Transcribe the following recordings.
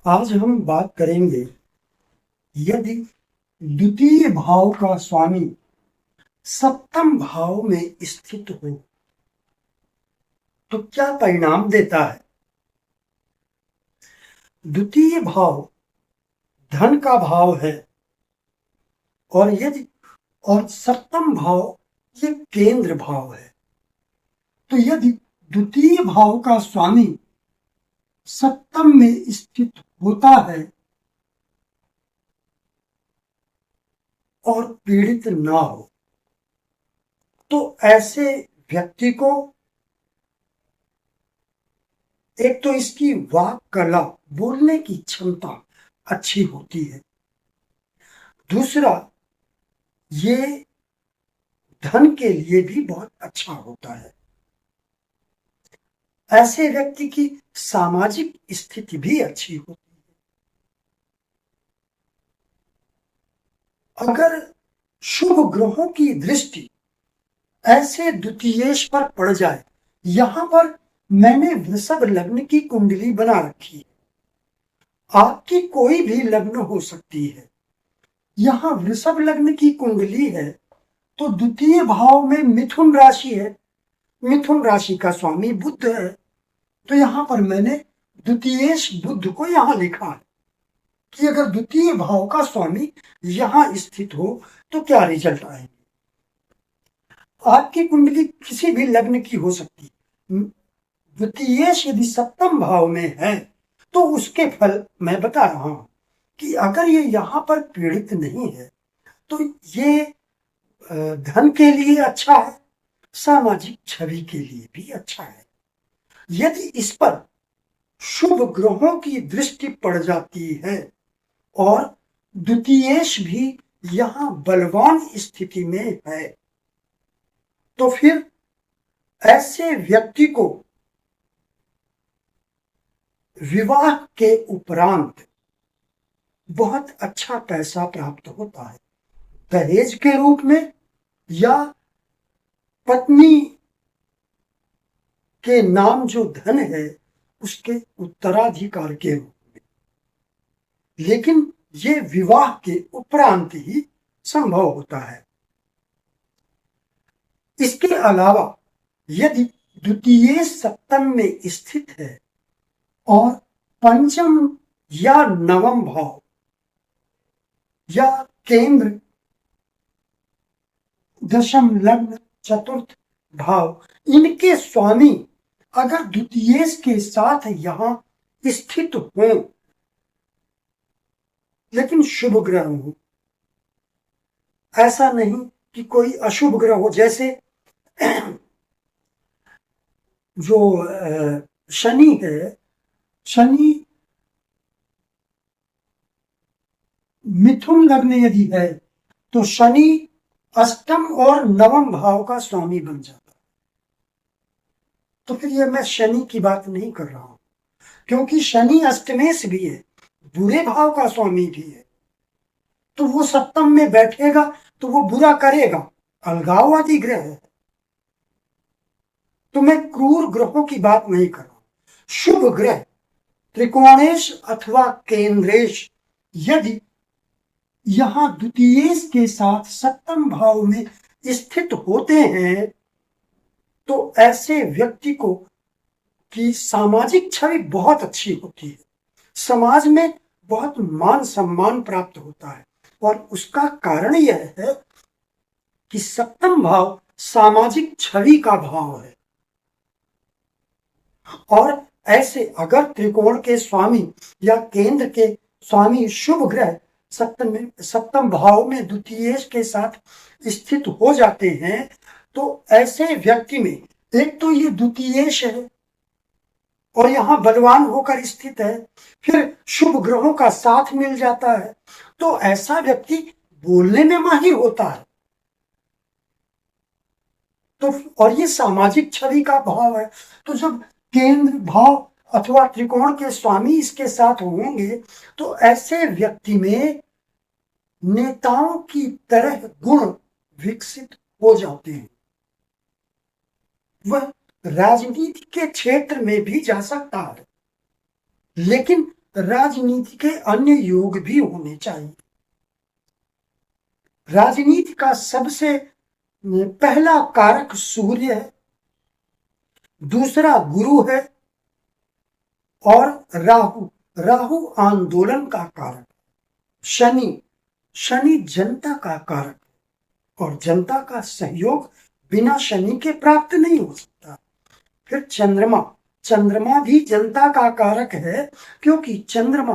आज हम बात करेंगे, यदि द्वितीय भाव का स्वामी सप्तम भाव में स्थित हो तो क्या परिणाम देता है। द्वितीय भाव धन का भाव है और सप्तम भाव ये केंद्र भाव है। तो यदि द्वितीय भाव का स्वामी सप्तम में स्थित होता है और पीड़ित ना हो तो ऐसे व्यक्ति को एक तो इसकी वाक कला, बोलने की क्षमता अच्छी होती है। दूसरा, ये धन के लिए भी बहुत अच्छा होता है। ऐसे व्यक्ति की सामाजिक स्थिति भी अच्छी होती है। अगर शुभ ग्रहों की दृष्टि ऐसे द्वितीयेश पर पड़ जाए, यहां पर मैंने वृषभ लग्न की कुंडली बना रखी है, आपकी कोई भी लग्न हो सकती है। यहां वृषभ लग्न की कुंडली है तो द्वितीय भाव में मिथुन राशि है, मिथुन राशि का स्वामी बुध है। तो यहां पर मैंने द्वितीयेश बुध को यहां लिखा है कि अगर द्वितीय भाव का स्वामी यहां स्थित हो तो क्या रिजल्ट आएंगे। आपकी कुंडली किसी भी लग्न की हो सकती है। द्वितीयेश यदि सप्तम भाव में है तो उसके फल मैं बता रहा हूं कि अगर ये यहां पर पीड़ित नहीं है तो ये धन के लिए अच्छा है, सामाजिक छवि के लिए भी अच्छा है। यदि इस पर शुभ ग्रहों की दृष्टि पड़ जाती है और द्वितीयेश भी यहां बलवान स्थिति में है तो फिर ऐसे व्यक्ति को विवाह के उपरांत बहुत अच्छा पैसा प्राप्त होता है, दहेज के रूप में या पत्नी के नाम जो धन है उसके उत्तराधिकार के रूप में। लेकिन ये विवाह के उपरांत ही संभव होता है। इसके अलावा यदि द्वितीय सप्तम में स्थित है और पंचम या नवम भाव या केंद्र, दशम, लग्न, चतुर्थ भाव, इनके स्वामी अगर द्वितीयेश के साथ यहां स्थित हो लेकिन शुभ ग्रह हो, ऐसा नहीं कि कोई अशुभ ग्रह हो, जैसे जो शनि है, शनि मिथुन लग्न यदि है तो शनि अष्टम और नवम भाव का स्वामी बन जाता है। तो फिर ये मैं शनि की बात नहीं कर रहा हूं, क्योंकि शनि अष्टमेश भी है, बुरे भाव का स्वामी भी है। तो वो सप्तम में बैठेगा तो वो बुरा करेगा, अलगाववादी ग्रह है। तो मैं क्रूर ग्रहों की बात नहीं कर रहा हूं। शुभ ग्रह त्रिकोणेश अथवा केंद्रेश यदि यहां द्वितीयेश के साथ सप्तम भाव में स्थित होते हैं तो ऐसे व्यक्ति को की सामाजिक छवि बहुत अच्छी होती है, समाज में बहुत मान सम्मान प्राप्त होता है। और उसका कारण यह है कि सप्तम भाव सामाजिक छवि का भाव है। और ऐसे अगर त्रिकोण के स्वामी या केंद्र के स्वामी शुभ ग्रह सप्तम भाव में द्वितीयेश के साथ स्थित हो जाते हैं तो ऐसे व्यक्ति में एक तो ये द्वितीयेश है और यहां बलवान होकर स्थित है, फिर शुभ ग्रहों का साथ मिल जाता है तो ऐसा व्यक्ति बोलने में माहिर होता है। तो और ये सामाजिक छवि का भाव है। तो जब केंद्र भाव अथवा त्रिकोण के स्वामी इसके साथ होंगे तो ऐसे व्यक्ति में नेताओं की तरह गुण विकसित हो जाते हैं। वह राजनीति के क्षेत्र में भी जा सकता है, लेकिन राजनीति के अन्य योग भी होने चाहिए। राजनीति का सबसे पहला कारक सूर्य है, दूसरा गुरु है और राहु। राहु आंदोलन का कारक, शनि जनता का कारक, और जनता का सहयोग बिना शनि के प्राप्त नहीं हो सकता। फिर चंद्रमा भी जनता का कारक है, क्योंकि चंद्रमा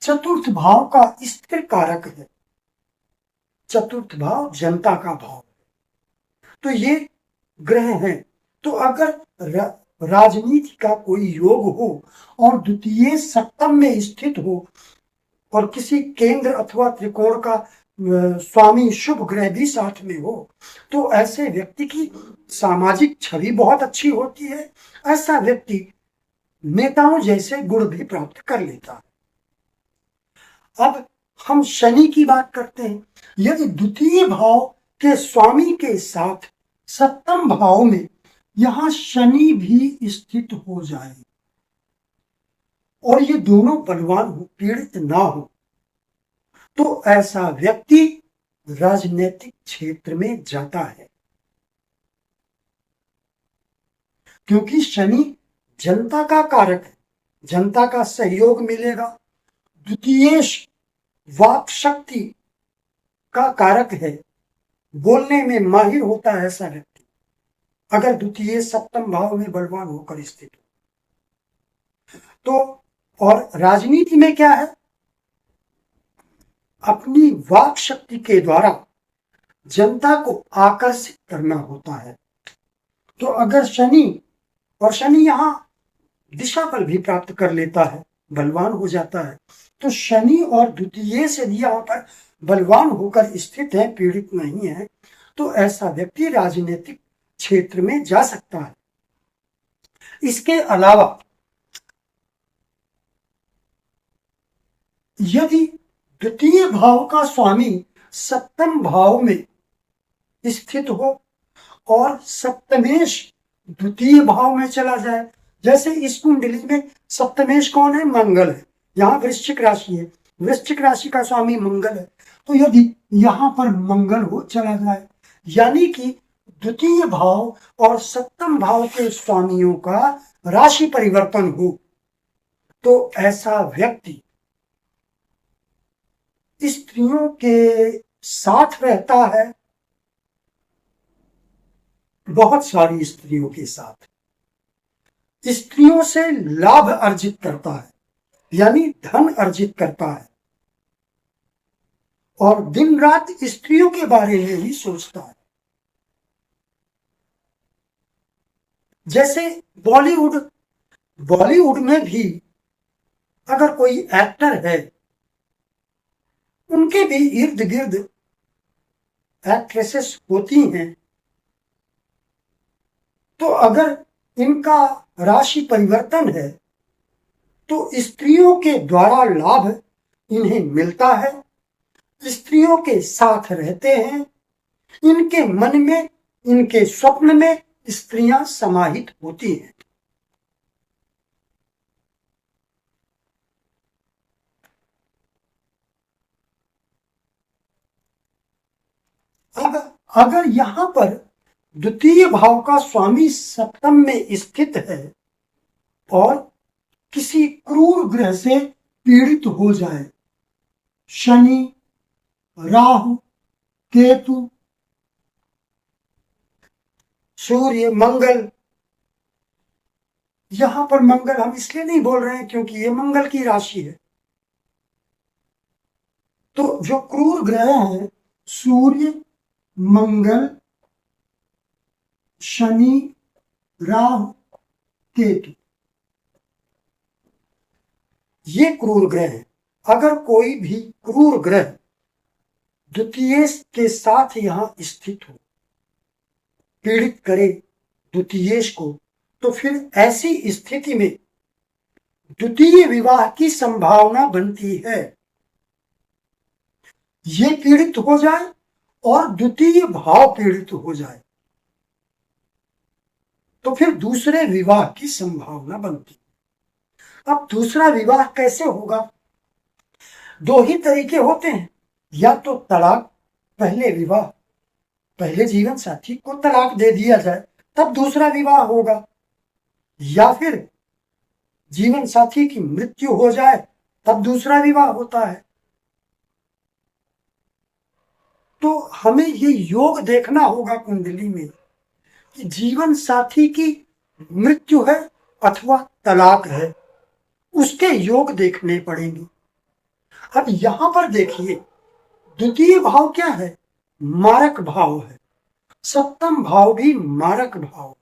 चतुर्थ भाव का स्थिर कारक है। चतुर्थ भाव जनता का भाव है। तो ये ग्रह हैं। तो अगर राजनीति का कोई योग हो और द्वितीय सप्तम में स्थित हो और किसी केंद्र अथवा त्रिकोण का स्वामी शुभ ग्रह भी साथ में हो, तो ऐसे व्यक्ति की सामाजिक छवि बहुत अच्छी होती है। ऐसा व्यक्ति नेताओं जैसे गुण भी प्राप्त कर लेता है। अब हम शनि की बात करते हैं। यदि द्वितीय भाव के स्वामी के साथ सप्तम भाव में यहां शनि भी स्थित हो जाए और ये दोनों बलवान हो, पीड़ित ना हो, तो ऐसा व्यक्ति राजनीतिक क्षेत्र में जाता है, क्योंकि शनि जनता का कारक है, जनता का सहयोग मिलेगा। द्वितीय वाक शक्ति का कारक है, बोलने में माहिर होता है ऐसा व्यक्ति अगर द्वितीय सप्तम भाव में बलवान होकर स्थित हो। तो और राजनीति में क्या है, अपनी वाक शक्ति के द्वारा जनता को आकर्षित करना होता है। तो अगर शनि यहां दिशा बल भी प्राप्त कर लेता है, बलवान हो जाता है, तो शनि और द्वितीय से यहां पर बलवान होकर स्थित है, पीड़ित नहीं है, तो ऐसा व्यक्ति राजनीतिक क्षेत्र में जा सकता है। इसके अलावा यदि द्वितीय भाव का स्वामी सप्तम भाव में स्थित हो और सप्तमेश द्वितीय भाव में चला जाए, जैसे इस कुंडली में सप्तमेश कौन है, मंगल है। यहाँ वृश्चिक राशि है, वृश्चिक राशि का स्वामी मंगल है। तो यदि यहाँ पर मंगल हो चला जाए, यानी कि द्वितीय भाव और सप्तम भाव के स्वामियों का राशि परिवर्तन हो, तो ऐसा व्यक्ति स्त्रियों के साथ रहता है, बहुत सारी स्त्रियों के साथ, स्त्रियों से लाभ अर्जित करता है, यानी धन अर्जित करता है, और दिन रात स्त्रियों के बारे में ही सोचता है। जैसे बॉलीवुड में भी अगर कोई एक्टर है, उनके भी इर्द गिर्द एक्ट्रेसेस होती हैं, तो अगर इनका राशि परिवर्तन है तो स्त्रियों के द्वारा लाभ इन्हें मिलता है, स्त्रियों के साथ रहते हैं, इनके मन में, इनके स्वप्न में स्त्रियां समाहित होती हैं। अब अगर यहां पर द्वितीय भाव का स्वामी सप्तम में स्थित है और किसी क्रूर ग्रह से पीड़ित हो जाए, शनि, राहु, केतु, सूर्य, मंगल, यहां पर मंगल हम इसलिए नहीं बोल रहे हैं क्योंकि ये मंगल की राशि है। तो जो क्रूर ग्रह हैं, सूर्य, मंगल, शनि, राहु, केतु, ये क्रूर ग्रह हैं। अगर कोई भी क्रूर ग्रह द्वितीय के साथ यहां स्थित हो, पीड़ित करे द्वितीयेश को, तो फिर ऐसी स्थिति में द्वितीय विवाह की संभावना बनती है। ये पीड़ित हो जाए और द्वितीय भाव पीड़ित हो जाए, तो फिर दूसरे विवाह की संभावना बनती है। अब दूसरा विवाह कैसे होगा? दो ही तरीके होते हैं, या तो तलाक, पहले विवाह, पहले जीवन साथी को तलाक दे दिया जाए तब दूसरा विवाह होगा, या फिर जीवन साथी की मृत्यु हो जाए तब दूसरा विवाह होता है। तो हमें ये योग देखना होगा कुंडली में कि जीवन साथी की मृत्यु है अथवा तलाक है, उसके योग देखने पड़ेंगे। अब यहां पर देखिए, द्वितीय भाव क्या है? मारक भाव है, सप्तम भाव भी मारक भाव है।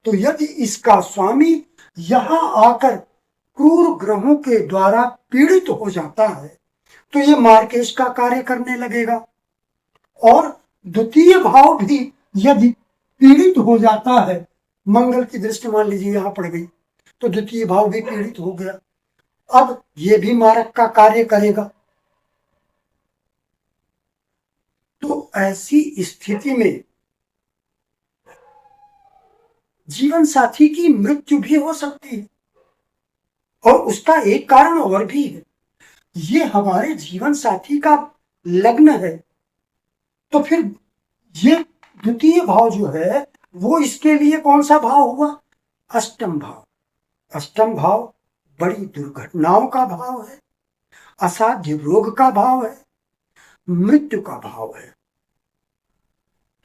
तो यदि इसका स्वामी यहां आकर क्रूर ग्रहों के द्वारा पीड़ित हो जाता है तो ये मार्केश का कार्य करने लगेगा, और द्वितीय भाव भी यदि पीड़ित हो जाता है, मंगल की दृष्टि मान लीजिए यहां पड़ गई तो द्वितीय भाव भी पीड़ित हो गया, अब ये भी मारक का कार्य करेगा। तो ऐसी स्थिति में जीवन साथी की मृत्यु भी हो सकती है, और उसका एक कारण और भी है, ये हमारे जीवन साथी का लग्न है, तो फिर ये द्वितीय भाव जो है वो इसके लिए कौन सा भाव हुआ? अष्टम भाव। अष्टम भाव बड़ी दुर्घटनाओं का भाव है, असाध्य रोग का भाव है, मृत्यु का भाव है।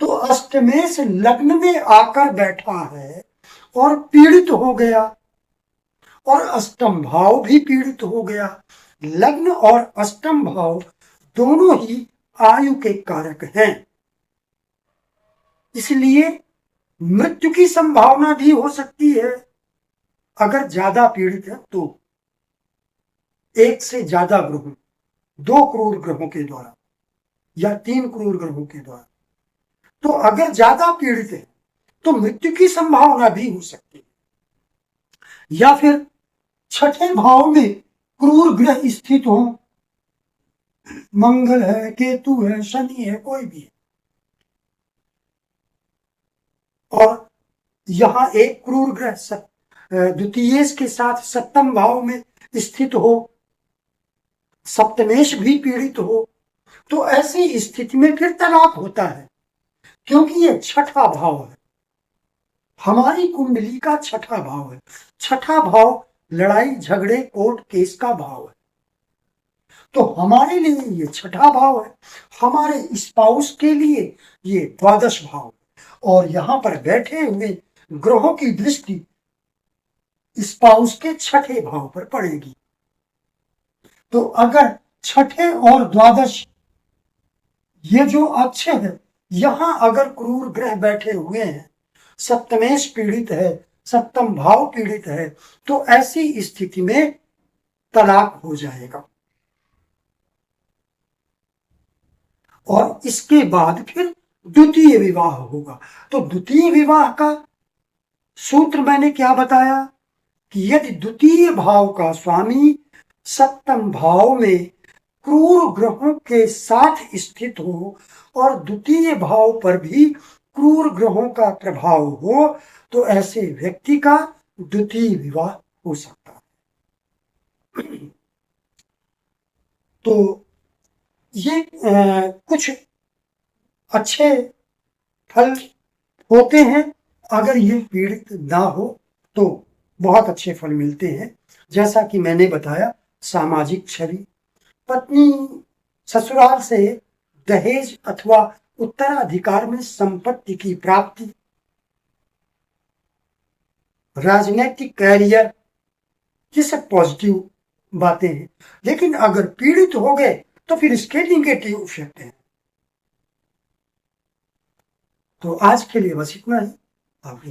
तो अष्टमेश लग्न में आकर बैठा है और पीड़ित हो गया, और अष्टम भाव भी पीड़ित हो गया। लग्न और अष्टम भाव दोनों ही आयु के कारक हैं, इसलिए मृत्यु की संभावना भी हो सकती है अगर ज्यादा पीड़ित है तो। एक से ज्यादा ग्रहों, दो क्रूर ग्रहों के द्वारा या तीन क्रूर ग्रहों के द्वारा, तो अगर ज्यादा पीड़ित है तो मृत्यु की संभावना भी हो सकती है। या फिर छठे भाव में क्रूर ग्रह स्थित हो, मंगल है, केतु है, शनि है, कोई भी है, और यहां एक क्रूर ग्रह द्वितीय के साथ सप्तम भाव में स्थित हो, सप्तमेश भी पीड़ित हो, तो ऐसी स्थिति में फिर तलाक होता है, क्योंकि ये छठा भाव है, हमारी कुंडली का छठा भाव है। छठा भाव लड़ाई झगड़े कोर्ट केस का भाव है, तो हमारे लिए ये छठा भाव है, हमारे स्पाउस के लिए ये द्वादश भाव, और यहां पर बैठे हुए ग्रहों की दृष्टि स्पाउस के छठे भाव पर पड़ेगी। तो अगर छठे और द्वादश ये जो अच्छे हैं, यहां अगर क्रूर ग्रह बैठे हुए हैं, सप्तमेश पीड़ित है, सप्तम भाव पीड़ित है, तो ऐसी स्थिति में तलाक हो जाएगा, और इसके बाद फिर द्वितीय विवाह होगा। तो द्वितीय विवाह का सूत्र मैंने क्या बताया कि यदि द्वितीय भाव का स्वामी सप्तम भाव में क्रूर ग्रहों के साथ स्थित हो और द्वितीय भाव पर भी क्रूर ग्रहों का प्रभाव हो, तो ऐसे व्यक्ति का द्वितीय विवाह हो सकता है। तो ये कुछ अच्छे फल होते हैं, अगर ये पीड़ित ना हो तो बहुत अच्छे फल मिलते हैं। जैसा कि मैंने बताया, सामाजिक छवि, पत्नी ससुराल से दहेज अथवा उत्तराधिकार में संपत्ति की प्राप्ति, राजनीतिक कैरियर, ये सब पॉजिटिव बातें हैं। लेकिन अगर पीड़ित हो गए तो फिर इसके निगेटिव इफेक्ट हैं। तो आज के लिए बस इतना ही। आप